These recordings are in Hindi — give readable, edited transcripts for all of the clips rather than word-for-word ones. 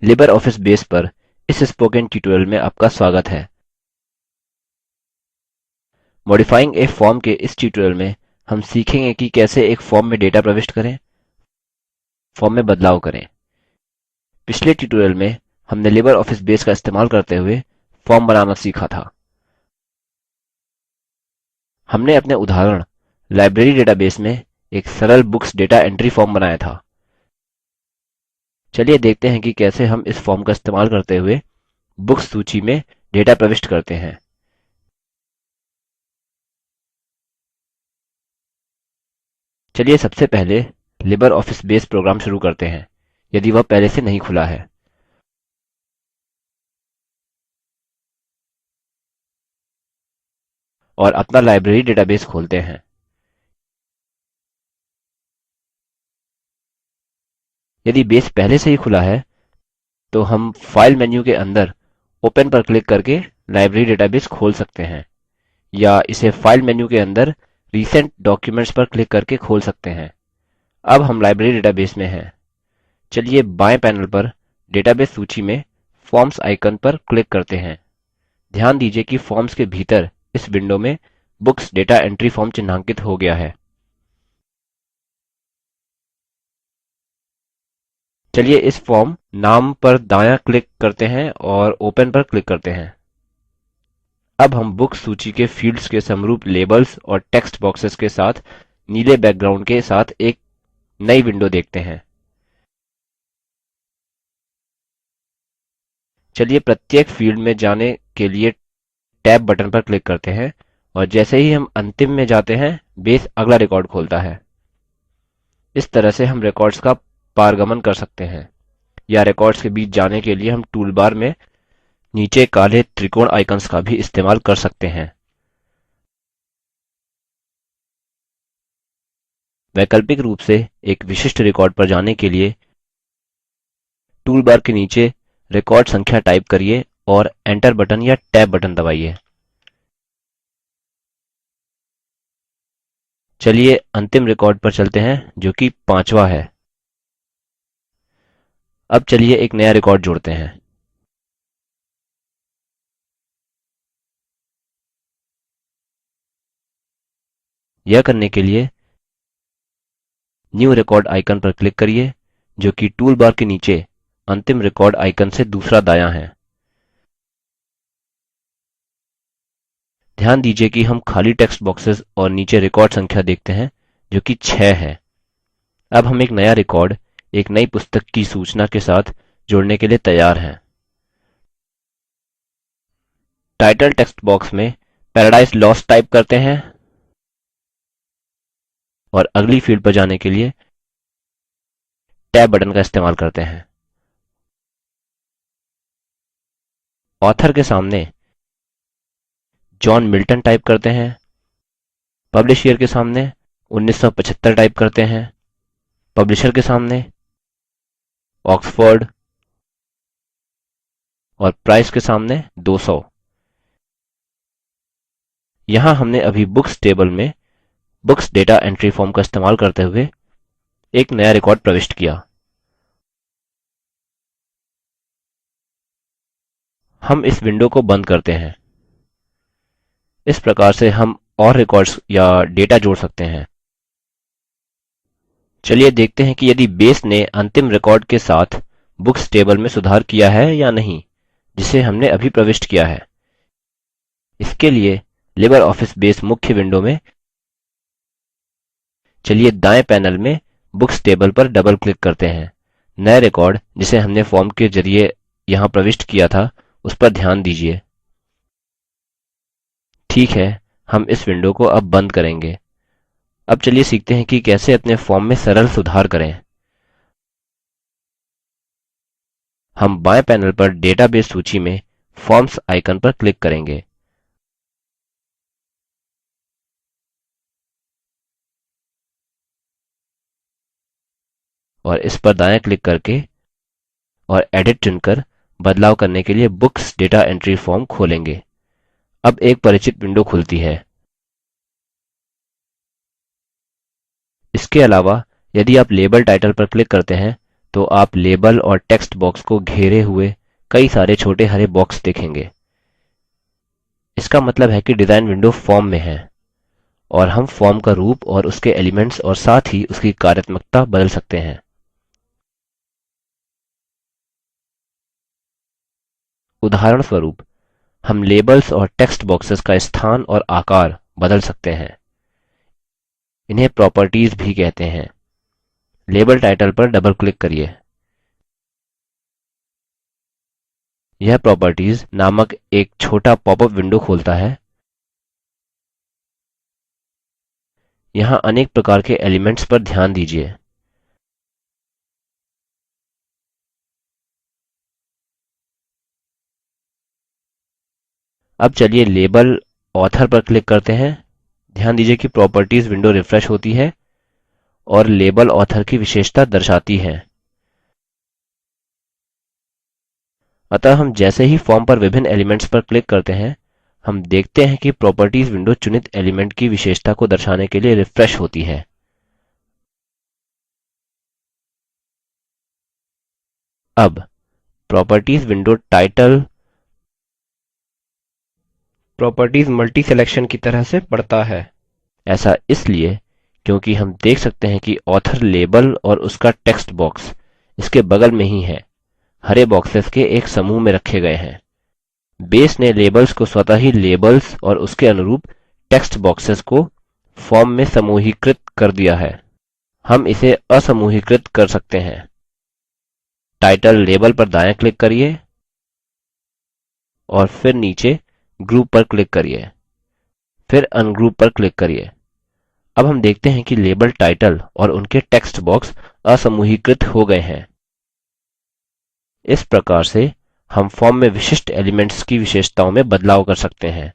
लिबर ऑफिस बेस पर इस स्पोकन ट्यूटोरियल में आपका स्वागत है। मॉडिफाइंग ए फॉर्म के इस ट्यूटोरियल में हम सीखेंगे कि कैसे एक फॉर्म में डेटा प्रविष्ट करें, फॉर्म में बदलाव करें। पिछले ट्यूटोरियल में हमने लिबर ऑफिस बेस का इस्तेमाल करते हुए फॉर्म बनाना सीखा था। हमने अपने उदाहरण लाइब्रेरी डेटाबेस में एक सरल बुक्स डेटा एंट्री फॉर्म बनाया था। चलिए देखते हैं कि कैसे हम इस फॉर्म का इस्तेमाल करते हुए बुक्स सूची में डेटा प्रविष्ट करते हैं। चलिए सबसे पहले लिबर ऑफिस बेस प्रोग्राम शुरू करते हैं, यदि वह पहले से नहीं खुला है। और अपना लाइब्रेरी डेटाबेस खोलते हैं। यदि बेस पहले से ही खुला है तो हम फाइल मेन्यू के अंदर ओपन पर क्लिक करके लाइब्रेरी डेटाबेस खोल सकते हैं, या इसे फाइल मेन्यू के अंदर रिसेंट डॉक्यूमेंट्स पर क्लिक करके खोल सकते हैं। अब हम लाइब्रेरी डेटाबेस में हैं। चलिए बाएं पैनल पर डेटाबेस सूची में फॉर्म्स आइकन पर क्लिक करते हैं। ध्यान दीजिए कि फॉर्म्स के भीतर इस विंडो में बुक्स डेटा एंट्री फॉर्म चिन्हांकित हो गया है। चलिए इस फॉर्म नाम पर दायां क्लिक करते हैं और ओपन पर क्लिक करते हैं। अब हम बुक्स सूची के फील्ड्स के समरूप लेबल्स और टेक्स्ट बॉक्सेस के साथ नीले बैकग्राउंड के साथ एक नई विंडो देखते हैं। चलिए प्रत्येक फील्ड में जाने के लिए टैब बटन पर क्लिक करते हैं, और जैसे ही हम अंतिम में जाते हैं बेस अगला रिकॉर्ड खोलता है। इस तरह से हम रिकॉर्ड्स का पारगमन कर सकते हैं, या रिकॉर्ड्स के बीच जाने के लिए हम टूलबार में नीचे काले त्रिकोण आइकन्स का भी इस्तेमाल कर सकते हैं। वैकल्पिक रूप से एक विशिष्ट रिकॉर्ड पर जाने के लिए टूलबार के नीचे रिकॉर्ड संख्या टाइप करिये और एंटर बटन या टैब बटन दबाइए। चलिए अंतिम रिकॉर्ड पर चलते हैं जो कि 5वां है। अब चलिए एक नया रिकॉर्ड जोड़ते हैं। यह करने के लिए न्यू रिकॉर्ड आइकन पर क्लिक करिये, जो कि टूल बार के नीचे अंतिम रिकॉर्ड आइकन से दूसरा दायां है। ध्यान दीजिए कि हम खाली टेक्स्ट बॉक्सेस और नीचे रिकॉर्ड संख्या देखते हैं जो कि 6 है। अब हम एक नया रिकॉर्ड एक नई पुस्तक की सूचना के साथ जोड़ने के लिए तैयार हैं। टाइटल टेक्स्ट बॉक्स में पैराडाइज लॉस्ट टाइप करते हैं और अगली फील्ड पर जाने के लिए टैब बटन का इस्तेमाल करते हैं। ऑथर के सामने जॉन मिल्टन टाइप करते हैं। पब्लिश ईयर के सामने 1975 टाइप करते हैं। पब्लिशर के सामने ऑक्सफोर्ड और प्राइस के सामने 200। यहाँ हमने अभी बुक्स टेबल में बुक्स डेटा एंट्री फॉर्म का इस्तेमाल करते हुए एक नया रिकॉर्ड प्रविष्ट किया। हम इस विंडो को बंद करते हैं। इस प्रकार से हम और रिकॉर्ड्स या डेटा जोड़ सकते हैं। चलिए देखते हैं कि यदि बेस ने अंतिम रिकॉर्ड के साथ बुक्स टेबल में सुधार किया है या नहीं, जिसे हमने अभी प्रविष्ट किया है। इसके लिए लिबर ऑफिस बेस मुख्य विंडो में चलिए दाएं पैनल में बुक्स टेबल पर डबल क्लिक करते हैं। नए रिकॉर्ड जिसे हमने फॉर्म के जरिए यहाँ प्रविष्ट किया था उस पर ध्यान दीजिए। ठीक है, हम इस विंडो को अब बंद करेंगे। अब चलिए सीखते हैं कि कैसे अपने फॉर्म में सरल सुधार करें। हम बाएं पैनल पर डेटाबेस सूची में फॉर्म्स आइकन पर क्लिक करेंगे। और इस पर दायां क्लिक करके और एडिट चुनकर बदलाव करने के लिए बुक्स डेटा एंट्री फॉर्म खोलेंगे। अब एक परिचित विंडो खुलती है। इसके अलावा यदि आप लेबल टाइटल पर क्लिक करते हैं तो आप लेबल और टेक्स्ट बॉक्स को घेरे हुए कई सारे छोटे हरे बॉक्स देखेंगे। इसका मतलब है कि डिज़ाइन विंडो फॉर्म में है और हम फॉर्म का रूप और उसके एलिमेंट्स और साथ ही उसकी कार्यात्मकता बदल सकते हैं। उदाहरणस्वरूप हम लेबल्स और टेक्स्ट बॉक्सेस का स्थान और आकार बदल सकते हैं। इन्हें प्रॉपर्टीज भी कहते हैं। लेबल टाइटल पर डबल क्लिक करिए। यह प्रॉपर्टीज नामक एक छोटा पॉपअप विंडो खोलता है। यहाँ अनेक प्रकार के एलिमेंट्स पर ध्यान दीजिए। अब चलिए लेबल ऑथर पर क्लिक करते हैं। ध्यान दीजिए कि प्रॉपर्टीज विंडो रिफ्रेश होती है और लेबल ऑथर की विशेषता दर्शाती है। अतः हम जैसे ही फॉर्म पर विभिन्न एलिमेंट्स पर क्लिक करते हैं, हम देखते हैं कि प्रॉपर्टीज विंडो चुनित एलिमेंट की विशेषता को दर्शाने के लिए रिफ्रेश होती है। अब properties window title properties multi selection की तरह से पढ़ता है। ऐसा इसलिए क्योंकि हम देख सकते हैं कि ऑथर लेबल और उसका टेक्स्ट बॉक्स इसके बगल में ही है, हरे बॉक्सेस के एक समूह में रखे गए हैं। बेस ने लेबल्स को स्वतः ही लेबल्स और उसके अनुरूप टेक्स्ट बॉक्सेस को फॉर्म में समूहीकृत कर दिया है। हम इसे असमूहीकृत कर सकते हैं। टाइटल लेबल पर दायां क्लिक करिए और फिर नीचे ग्रुप पर क्लिक करिए, फिर अनग्रुप पर क्लिक करिए। अब हम देखते हैं कि लेबल टाइटल और उनके टेक्स्ट बॉक्स असमूहीकृत हो गए हैं। इस प्रकार से हम फॉर्म में विशिष्ट एलिमेंट्स की विशेषताओं में बदलाव कर सकते हैं।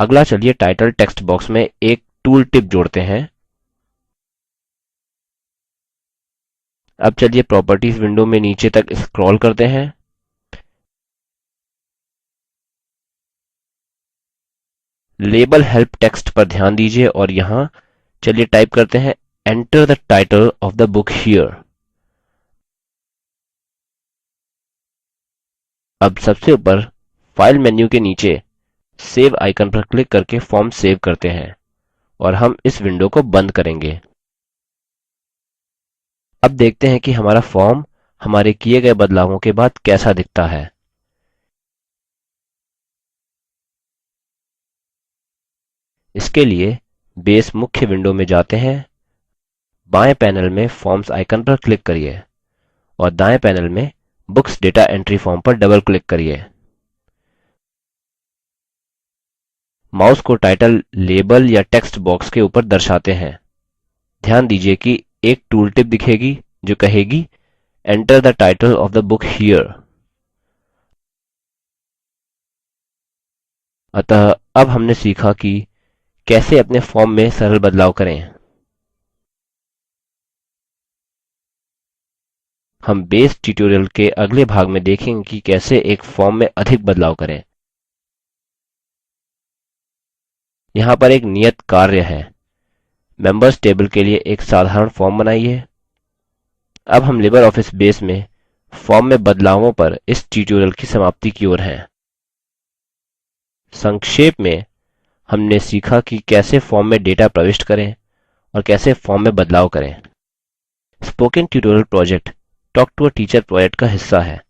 अगला चलिए टाइटल टेक्स्ट बॉक्स में एक टूल टिप जोड़ते हैं। अब चलिए प्रॉपर्टीज विंडो में नीचे तक स्क्रॉल करते हैं। लेबल हेल्प टेक्स्ट पर ध्यान दीजिए और यहाँ चलिए टाइप करते हैं enter the title of the book here. अब सबसे ऊपर फाइल मेन्यू के नीचे सेव आइकन पर क्लिक करके फॉर्म सेव करते हैं और हम इस विंडो को बंद करेंगे। अब देखते हैं कि हमारा फॉर्म हमारे किए गए बदलावों के बाद कैसा दिखता है। इसके लिए बेस मुख्य विंडो में जाते हैं। बाएं पैनल में फॉर्म्स आइकन पर क्लिक करिए और दाएं पैनल में बुक्स डेटा एंट्री फॉर्म पर डबल क्लिक करिए। माउस को टाइटल लेबल या टेक्स्ट बॉक्स के ऊपर दर्शाते हैं। ध्यान दीजिए कि एक टूल टिप दिखेगी जो कहेगी enter the title of the book here. अतः अब हमने सीखा कि कैसे अपने फॉर्म में सरल बदलाव करें। हम बेस ट्यूटोरियल के अगले भाग में देखेंगे कि कैसे एक फॉर्म में अधिक बदलाव करें। यहाँ पर एक नियत कार्य है। मेंबर्स टेबल के लिए एक साधारण फॉर्म बनाइए। अब हम लिबरऑफिस बेस में फॉर्म में बदलावों पर इस ट्यूटोरियल की समाप्ति की ओर हैं। संक्षेप में हमने सीखा कि कैसे फॉर्म में डेटा प्रविष्ट करें और कैसे फॉर्म में बदलाव करें। Spoken tutorial project talk to a teacher project का हिस्सा है।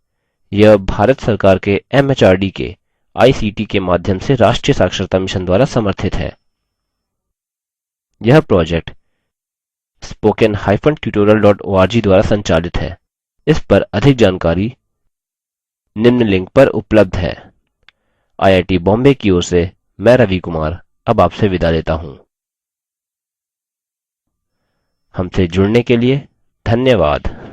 यह भारत सरकार के MHRD के ICT के माध्यम से राष्ट्रीय साक्षरता मिशन द्वारा समर्थित है। यह प्रोजेक्ट spoken-tutorial.org द्वारा संचालित है। इस पर अधिक जानकारी निम्न लिंक पर उपलब्ध है। IIT बॉम्बे की ओर से मैं रवि कुमार अब आपसे विदा लेता हूँ। हमसे जुड़ने के लिए धन्यवाद।